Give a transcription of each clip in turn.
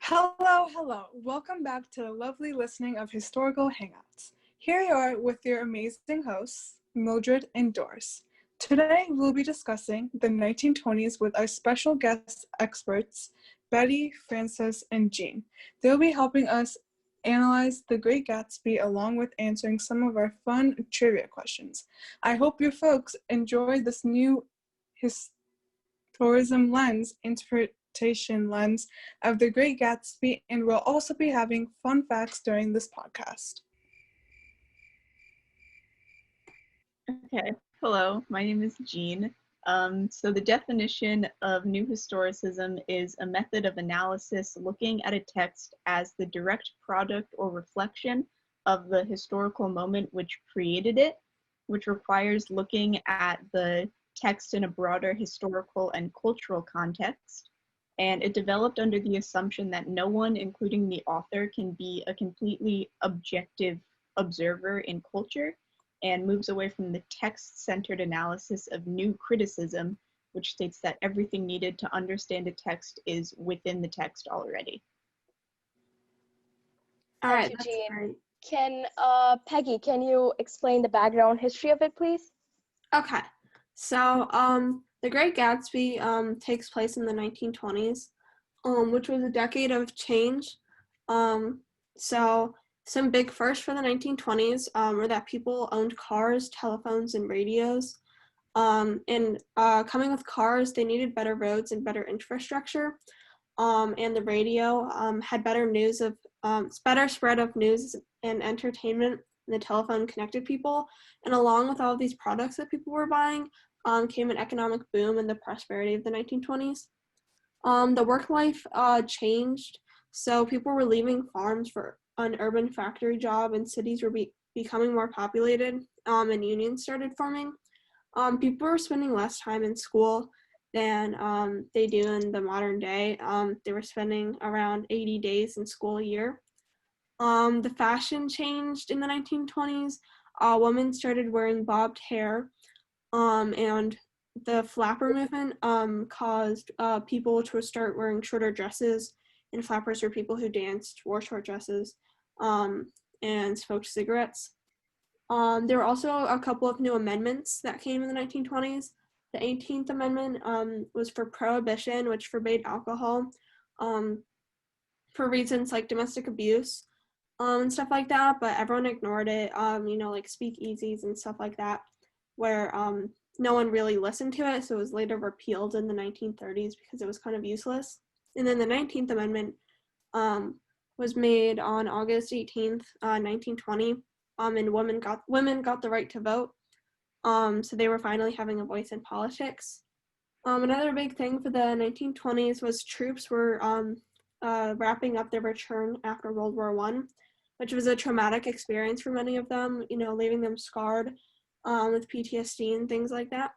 Hello, hello. Welcome back to the lovely listening of Historical Hangouts. Here you are with your amazing hosts, Mildred and Doris. Today, we'll be discussing the 1920s with our special guest experts, Betty, Frances, and Jean. They'll be helping us analyze The Great Gatsby along with answering some of our fun trivia questions. I hope you folks enjoy this new tourism lens, interpretation lens of The Great Gatsby, and we'll also be having fun facts during this podcast. Okay, hello, my name is Jean. So the definition of new historicism is a method of analysis looking at a text as the direct product or reflection of the historical moment which created it, which requires looking at the text in a broader historical and cultural context. And it developed under the assumption that no one, including the author, can be a completely objective observer in culture, and moves away from the text-centered analysis of new criticism, which states that everything needed to understand a text is within the text already. All right, Thank you, Jean. Peggy, can you explain the background history of it, please? Okay. So, The Great Gatsby takes place in the 1920s, which was a decade of change. So some big firsts for the 1920s were that people owned cars, telephones, and radios. And coming with cars, they needed better roads and better infrastructure. And the radio had better better spread of news and entertainment. And the telephone connected people. And along with all of these products that people were buying, came an economic boom and the prosperity of the 1920s. The work life changed, so people were leaving farms for an urban factory job, and cities were becoming more populated, and unions started forming. People were spending less time in school than they do in the modern day. They were spending around 80 days in school a year. The fashion changed in the 1920s. Women started wearing bobbed hair, and the flapper movement caused people to start wearing shorter dresses, and flappers were people who danced, wore short dresses, and smoked cigarettes. There were also a couple of new amendments that came in the 1920s. The 18th Amendment was for prohibition, which forbade alcohol for reasons like domestic abuse and stuff like that, but everyone ignored it, like speakeasies and stuff like that, where no one really listened to it, so it was later repealed in the 1930s because it was kind of useless. And then the 19th Amendment was made on August 18th, 1920, and women got the right to vote, so they were finally having a voice in politics. Another big thing for the 1920s was troops were wrapping up their return after World War I, which was a traumatic experience for many of them, leaving them scarred with PTSD and things like that.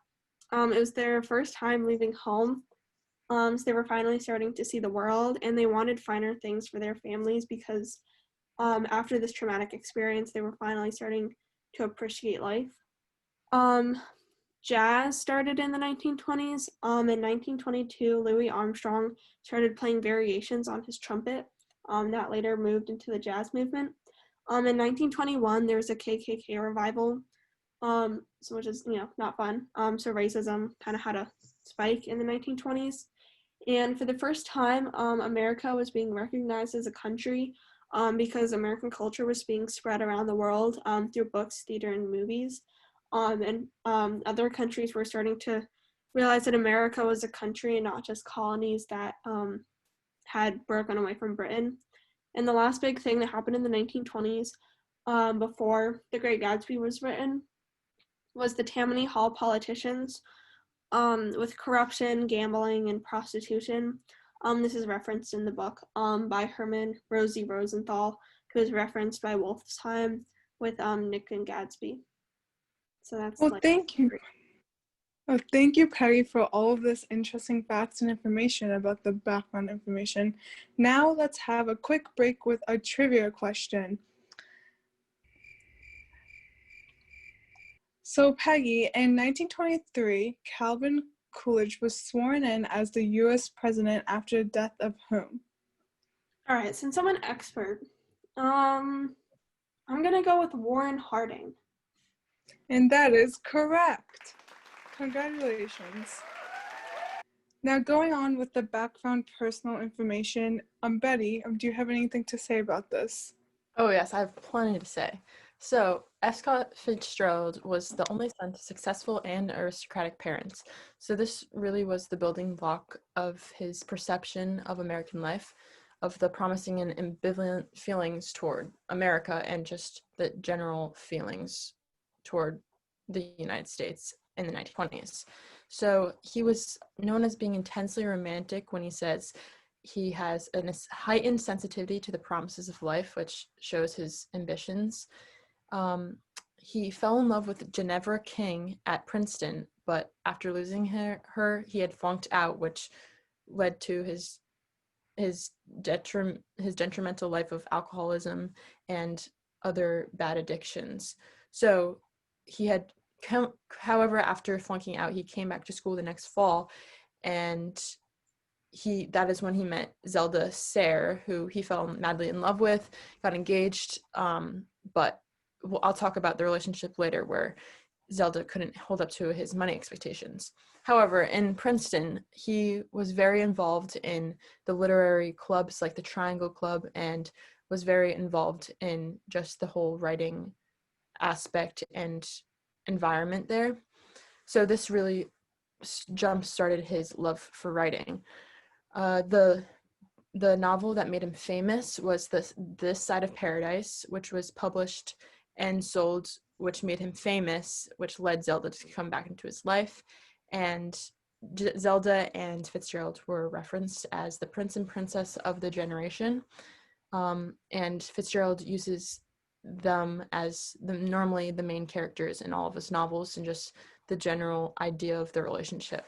It was their first time leaving home, so they were finally starting to see the world, and they wanted finer things for their families because after this traumatic experience, they were finally starting to appreciate life. Jazz started in the 1920s. In 1922, Louis Armstrong started playing variations on his trumpet. That later moved into the jazz movement. In 1921, there was a KKK revival, which is, not fun. So racism kind of had a spike in the 1920s. And for the first time, America was being recognized as a country because American culture was being spread around the world through books, theater, and movies. And other countries were starting to realize that America was a country and not just colonies that had broken away from Britain. And the last big thing that happened in the 1920s before The Great Gatsby was written was the Tammany Hall politicians with corruption, gambling, and prostitution. This is referenced in the book by Herman Rosie Rosenthal, who is referenced by Wolfsheim with Nick and Gatsby. So that's thank you. Well, thank you, Perry, for all of this interesting facts and information about the background information. Now let's have a quick break with a trivia question. So, Peggy, in 1923, Calvin Coolidge was sworn in as the U.S. president after the death of whom? All right, since I'm an expert, I'm gonna go with Warren Harding. And that is correct. Congratulations. Now going on with the background personal information, Betty, do you have anything to say about this? Oh yes, I have plenty to say. So, Scott Fitzgerald was the only son to successful and aristocratic parents. So this really was the building block of his perception of American life, of the promising and ambivalent feelings toward America and just the general feelings toward the United States in the 1920s. So he was known as being intensely romantic when he says he has a heightened sensitivity to the promises of life, which shows his ambitions. He fell in love with Ginevra King at Princeton, but after losing her he had flunked out, which led to his detrimental life of alcoholism and other bad addictions. So he had, however, after flunking out, he came back to school the next fall, and that is when he met Zelda Sayre, who he fell madly in love with, got engaged, but I'll talk about the relationship later, where Zelda couldn't hold up to his money expectations. However, in Princeton, he was very involved in the literary clubs like the Triangle Club, and was very involved in just the whole writing aspect and environment there. So this really jump-started his love for writing. The novel that made him famous was This Side of Paradise, which was published and sold, which made him famous, which led Zelda to come back into his life. And Zelda and Fitzgerald were referenced as the prince and princess of the generation. And Fitzgerald uses them as normally the main characters in all of his novels, and just the general idea of the relationship.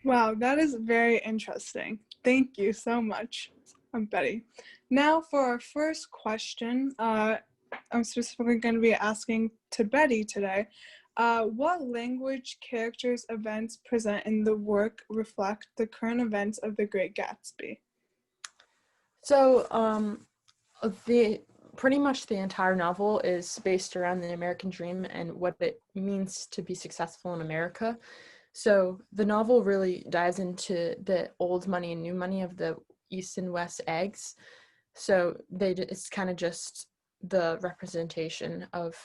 Wow, that is very interesting. Thank you so much, Betty. Now for our first question, I'm specifically going to be asking to Betty today. What language, characters, events present in the work reflect the current events of The Great Gatsby? So, pretty much the entire novel is based around the American dream and what it means to be successful in America. So the novel really dives into the old money and new money of the East and West eggs. So it's kind of just the representation of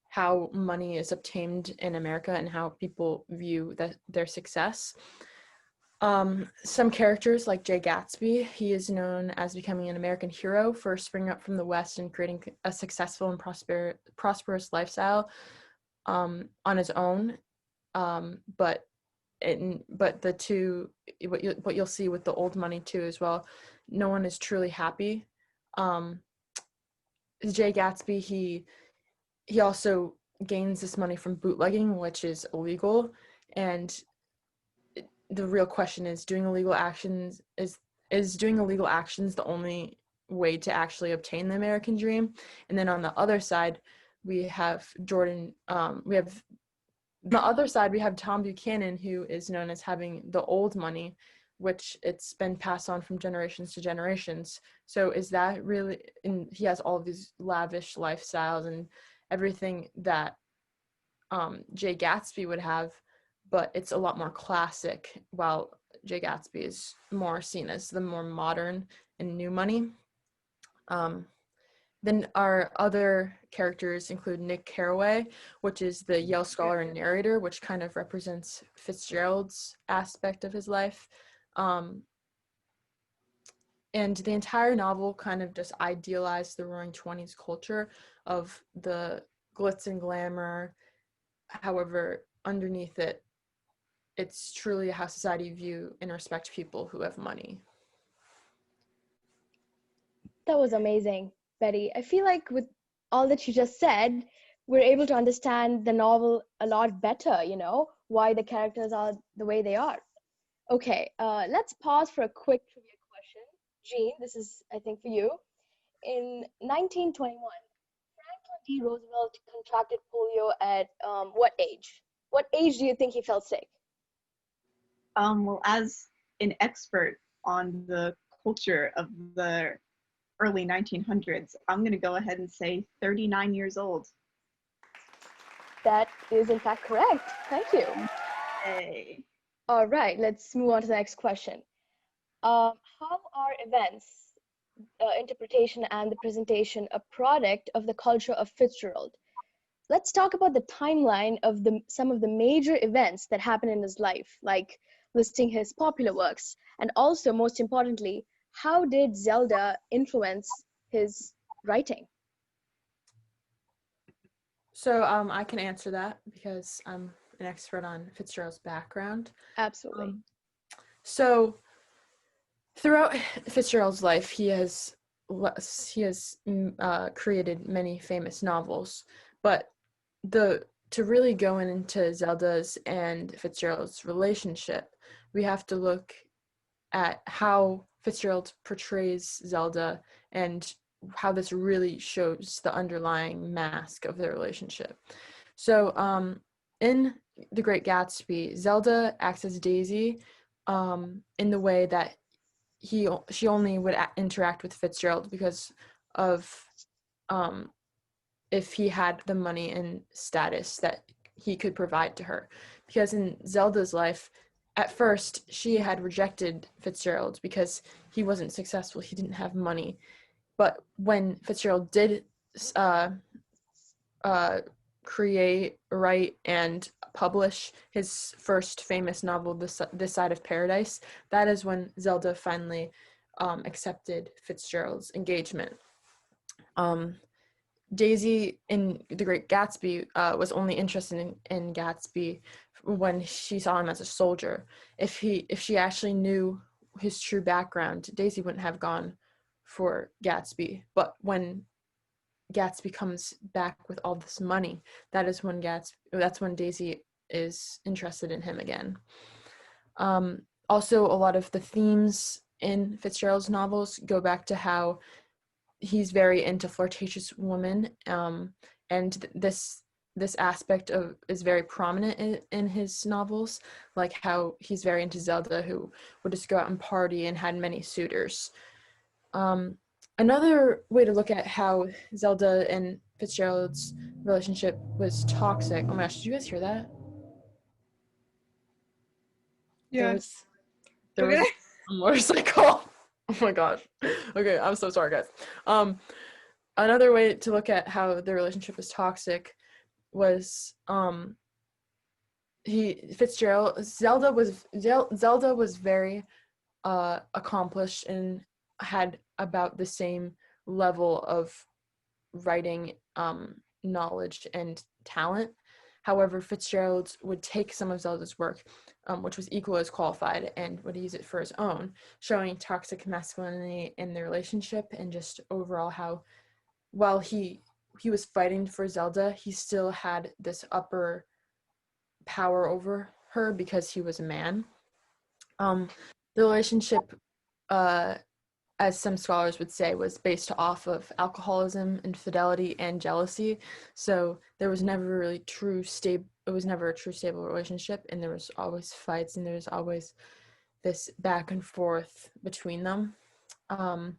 how money is obtained in America and how people view their success. Some characters like Jay Gatsby, he is known as becoming an American hero for springing up from the West and creating a successful and prosperous lifestyle on his own. But the two, what you'll see with the old money too as well, no one is truly happy. Jay Gatsby, he also gains this money from bootlegging, which is illegal, and the real question is, doing illegal actions is doing illegal actions the only way to actually obtain the American dream? And then on the other side, we have Tom Buchanan, who is known as having the old money, which it's been passed on from generations to generations. So is that really, and he has all of these lavish lifestyles and everything that Jay Gatsby would have, but it's a lot more classic, while Jay Gatsby is more seen as the more modern and new money. Then our other characters include Nick Carraway, which is the Yale scholar and narrator, which kind of represents Fitzgerald's aspect of his life. And the entire novel kind of just idealized the Roaring Twenties culture of the glitz and glamour. However, underneath it, it's truly how society view and respect people who have money. That was amazing, Betty. I feel like with all that you just said, we're able to understand the novel a lot better, why the characters are the way they are. Okay, let's pause for a quick trivia question. Jean, this is, I think, for you. In 1921, Franklin D. Roosevelt contracted polio at what age? What age do you think he fell sick? Well, as an expert on the culture of the early 1900s, I'm going to go ahead and say 39 years old. That is in fact correct. Thank you. Hey. All right, let's move on to the next question. How are events, interpretation, and the presentation a product of the culture of Fitzgerald? Let's talk about the timeline of some of the major events that happened in his life, like listing his popular works, and also, most importantly, how did Zelda influence his writing? So I can answer that because I'm an expert on Fitzgerald's background. Absolutely. So throughout Fitzgerald's life, he has created many famous novels, but to really go into Zelda's and Fitzgerald's relationship, we have to look at how Fitzgerald portrays Zelda and how this really shows the underlying mask of their relationship. So in The Great Gatsby, Zelda acts as Daisy in the way that she only would interact with Fitzgerald because of if he had the money and status that he could provide to her. Because in Zelda's life, at first she had rejected Fitzgerald because he wasn't successful, he didn't have money. But when Fitzgerald did create, write, and publish his first famous novel, This Side of Paradise, that is when Zelda finally accepted Fitzgerald's engagement. Daisy in The Great Gatsby was only interested in Gatsby when she saw him as a soldier. If she actually knew his true background, Daisy wouldn't have gone for Gatsby. But when Gatsby comes back with all this money, that's when Daisy is interested in him again. Also, a lot of the themes in Fitzgerald's novels go back to how he's very into flirtatious women, and this aspect is very prominent in his novels, like how he's very into Zelda, who would just go out and party and had many suitors. Another way to look at how Zelda and Fitzgerald's relationship was toxic. Oh my gosh, did you guys hear that? Yes. There was a motorcycle. Oh my gosh. Okay, I'm so sorry, guys. Another way to look at how the relationship was toxic was Zelda was very accomplished and had about the same level of writing knowledge and talent. However, Fitzgerald would take some of Zelda's work, which was equally as qualified, and would use it for his own, showing toxic masculinity in the relationship and just overall how, while he was fighting for Zelda, he still had this upper power over her because he was a man. The relationship, as some scholars would say, was based off of alcoholism, infidelity, and jealousy. So there was never really it was never a true stable relationship, and there was always fights, and there was always this back and forth between them. Why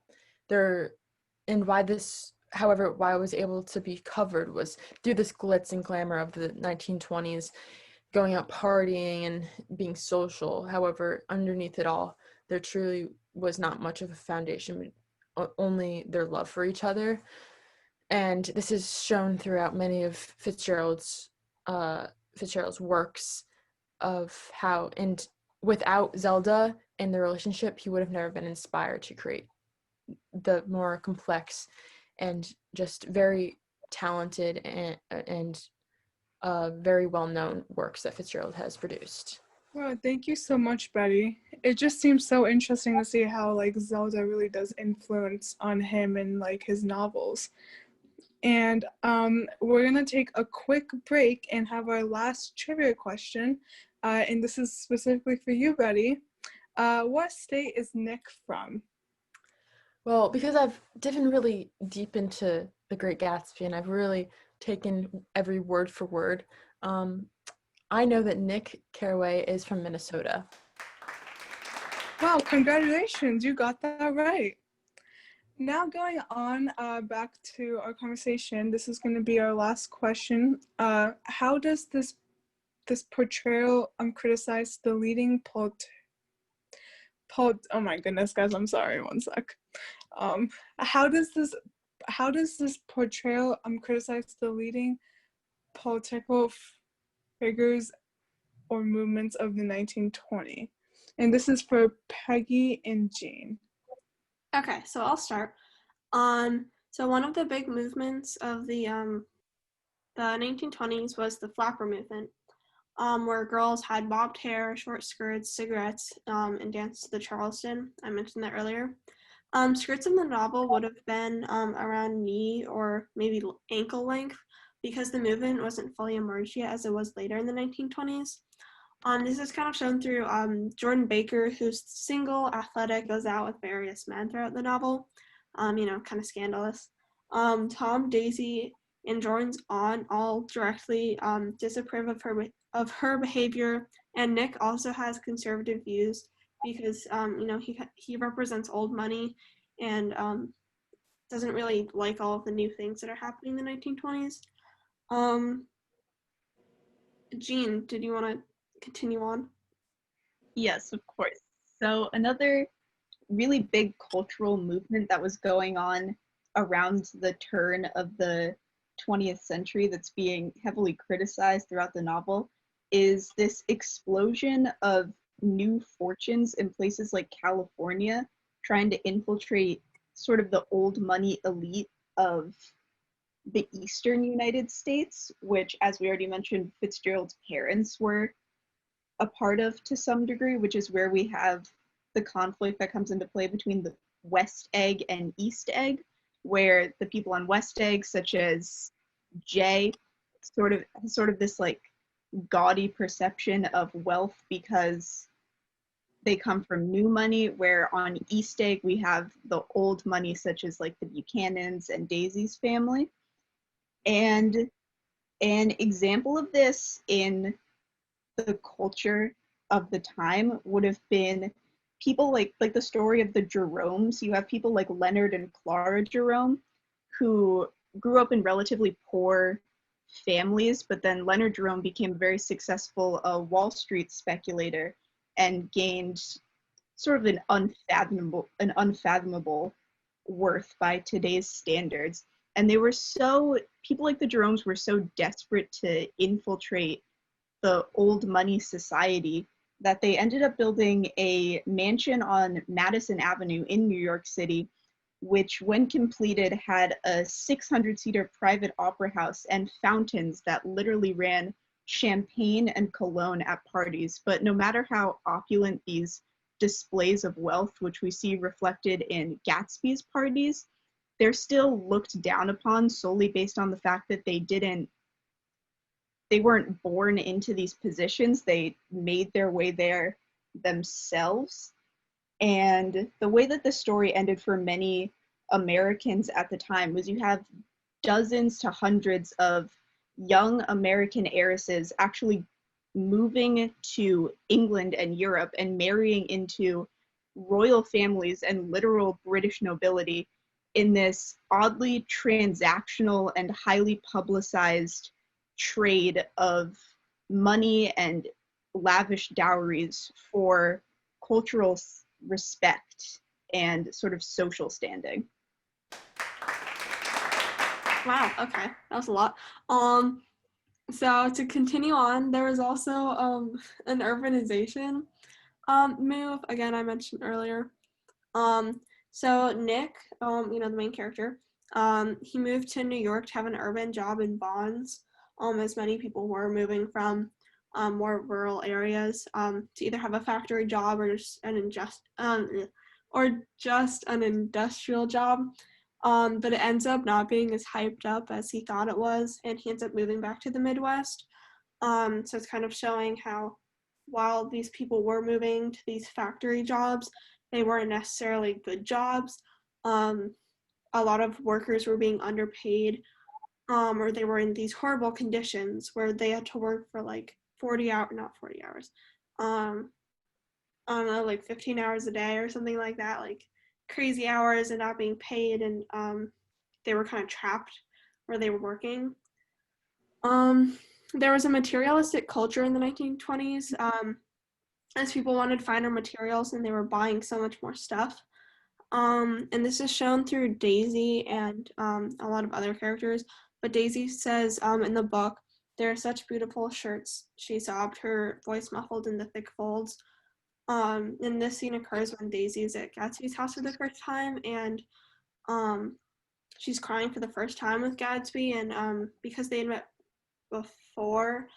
it was able to be covered was through this glitz and glamour of the 1920s, going out partying and being social. However, underneath it all, there truly was not much of a foundation, only their love for each other. And this is shown throughout many of Fitzgerald's works, of how, and without Zelda and the relationship, he would have never been inspired to create the more complex and just very talented and very well-known works that Fitzgerald has produced. Wow, thank you so much, Betty. It just seems so interesting to see how like Zelda really does influence on him and like his novels. And we're gonna take a quick break and have our last trivia question. And this is specifically for you, Betty. What state is Nick from? Well, because I've dived really deep into The Great Gatsby and I've really taken every word for word, I know that Nick Carraway is from Minnesota. Wow, congratulations, you got that right. Now going on back to our conversation, this is going to be our last question. How does this portrayal criticize the leading oh my goodness, guys, I'm sorry, one sec. How does this portrayal criticize the leading political figures or movements of the 1920s? And this is for Peggy and Jean. Okay, so I'll start. So one of the big movements of the 1920s was the flapper movement, where girls had bobbed hair, short skirts, cigarettes, and danced to the Charleston. I mentioned that earlier. Skirts in the novel would have been around knee or maybe ankle length because the movement wasn't fully emerged yet as it was later in the 1920s. This is kind of shown through Jordan Baker, who's single, athletic, goes out with various men throughout the novel, kind of scandalous. Tom, Daisy, and Jordan's aunt all directly disapprove of her behavior, and Nick also has conservative views because he represents old money and doesn't really like all of the new things that are happening in the 1920s. Jean, did you want to continue on? Yes, of course. So another really big cultural movement that was going on around the turn of the 20th century that's being heavily criticized throughout the novel is this explosion of new fortunes in places like California trying to infiltrate sort of the old money elite of the eastern United States, which, as we already mentioned, Fitzgerald's parents were a part of to some degree, which is where we have the conflict that comes into play between the West Egg and East Egg, where the people on West Egg, such as Jay, sort of this like gaudy perception of wealth because they come from new money, where on East Egg we have the old money, such as like the Buchanans and Daisy's family. And an example of this in the culture of the time would have been people like the story of the Jeromes. You have people like Leonard and Clara Jerome who grew up in relatively poor families, but then Leonard Jerome became a very successful Wall Street speculator and gained sort of an unfathomable worth by today's standards. And people like the Jeromes were so desperate to infiltrate the old money society that they ended up building a mansion on Madison Avenue in New York City, which when completed had a 600-seater private opera house and fountains that literally ran champagne and cologne at parties. But no matter how opulent these displays of wealth, which we see reflected in Gatsby's parties, they're still looked down upon solely based on the fact that they weren't born into these positions. They made their way there themselves. And the way that the story ended for many Americans at the time was you have dozens to hundreds of young American heiresses actually moving to England and Europe and marrying into royal families and literal British nobility in this oddly transactional and highly publicized trade of money and lavish dowries for cultural respect and sort of social standing. Wow, okay, that was a lot. So to continue on, there was also an urbanization move, again, I mentioned earlier. So Nick, the main character, he moved to New York to have an urban job in bonds, as many people were moving from more rural areas to either have a factory job or just an industrial job. But it ends up not being as hyped up as he thought it was, and he ends up moving back to the Midwest. So it's kind of showing how while these people were moving to these factory jobs, they weren't necessarily good jobs. A lot of workers were being underpaid, or they were in these horrible conditions where they had to work for like 40 hours, not 40 hours, I don't know, like 15 hours a day or something like that, like crazy hours and not being paid, and they were kind of trapped where they were working. There was a materialistic culture in the 1920s, as people wanted finer materials and they were buying so much more stuff. And this is shown through Daisy and a lot of other characters. But Daisy says in the book, "There are such beautiful shirts," she sobbed, her voice muffled in the thick folds. And this scene occurs when Daisy is at Gatsby's house for the first time, and she's crying for the first time with Gatsby. And because they had met before,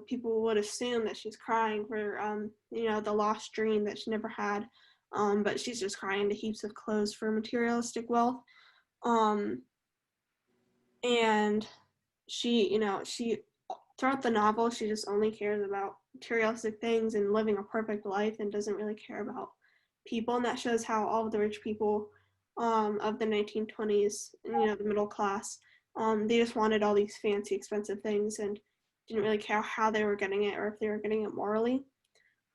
people would assume that she's crying for, the lost dream that she never had. But she's just crying into heaps of clothes for materialistic wealth. And she throughout the novel, she just only cares about materialistic things and living a perfect life and doesn't really care about people. And that shows how all of the rich people of the 1920s, the middle class, they just wanted all these fancy, expensive things and didn't really care how they were getting it or if they were getting it morally.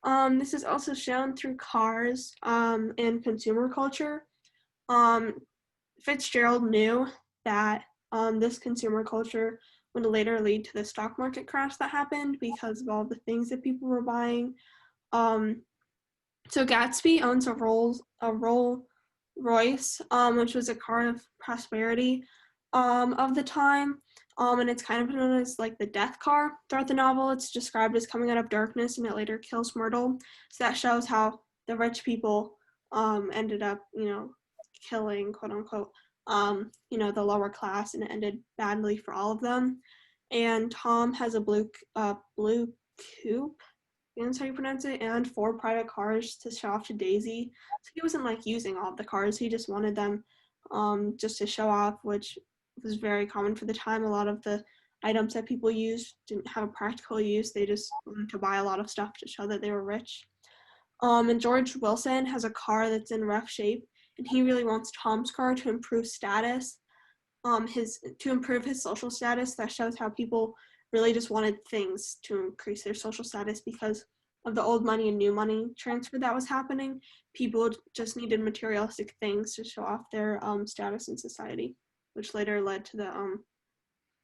This is also shown through cars and consumer culture. Fitzgerald knew that this consumer culture would later lead to the stock market crash that happened because of all the things that people were buying. So Gatsby owns a Rolls Royce, which was a car of prosperity of the time. And it's kind of known as like the death car. Throughout the novel, it's described as coming out of darkness, and it later kills Myrtle. So that shows how the rich people ended up, killing, quote unquote, the lower class, and it ended badly for all of them. And Tom has a blue coupe, that's how you pronounce it, and 4 private cars to show off to Daisy. So he wasn't like using all of the cars, he just wanted them just to show off, which was very common for the time. A lot of the items that people used didn't have a practical use, they just wanted to buy a lot of stuff to show that they were rich. And George Wilson has a car that's in rough shape, and he really wants Tom's car to improve status, to improve his social status. That shows how people really just wanted things to increase their social status because of the old money and new money transfer that was happening. People just needed materialistic things to show off their status in society, which later led to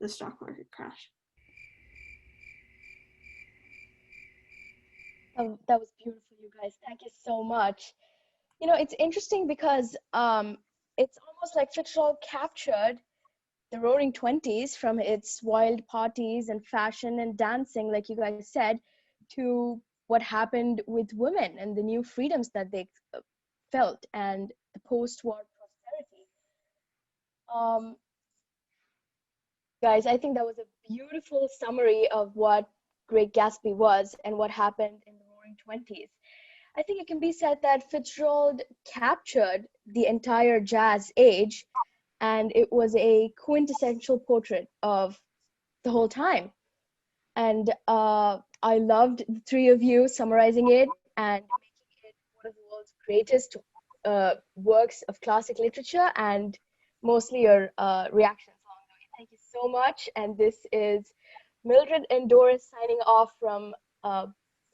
the stock market crash. That was beautiful, you guys. Thank you so much. It's interesting because it's almost like Fitzgerald captured the Roaring Twenties from its wild parties and fashion and dancing, like you guys said, to what happened with women and the new freedoms that they felt and the post-war prosperity. Guys, I think that was a beautiful summary of what Great Gatsby was and what happened in the Roaring Twenties. I think it can be said that Fitzgerald captured the entire jazz age, and it was a quintessential portrait of the whole time. And I loved the three of you summarizing it and making it one of the world's greatest works of classic literature, and mostly your reactions along the way. Thank you so much. And this is Mildred and Doris signing off from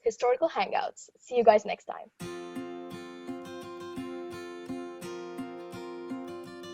Historical Hangouts. See you guys next time.